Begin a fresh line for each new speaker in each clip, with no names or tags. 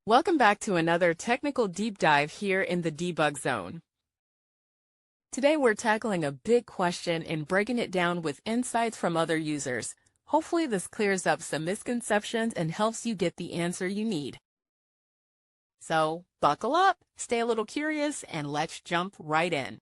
Welcome back to another technical deep dive here in the debug zone. Today we're tackling a big question and breaking it down with insights from other users. Hopefully this clears up some misconceptions and helps you get the answer you need. So buckle up, stay a little curious, and let's jump right in.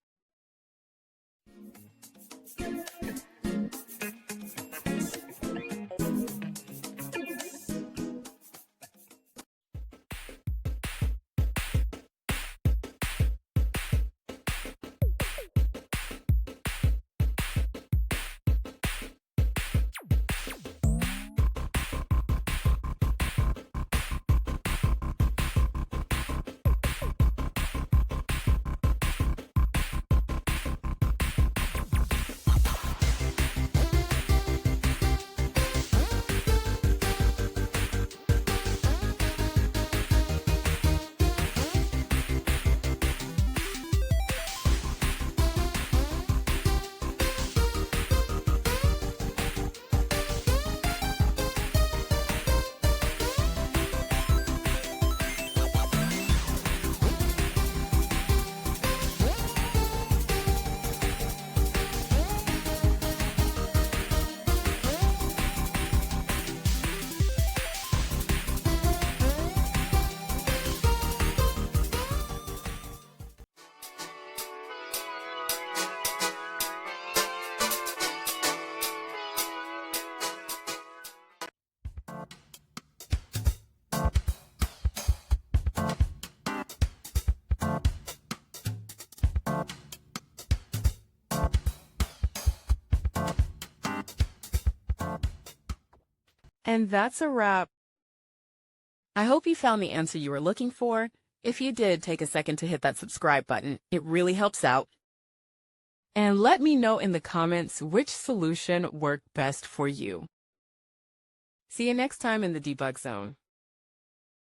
And that's a wrap. I hope you found the answer you were looking for. If you did, take a second to hit that subscribe button. It really helps out. And let me know in the comments which solution worked best for you. See you next time in the debug zone.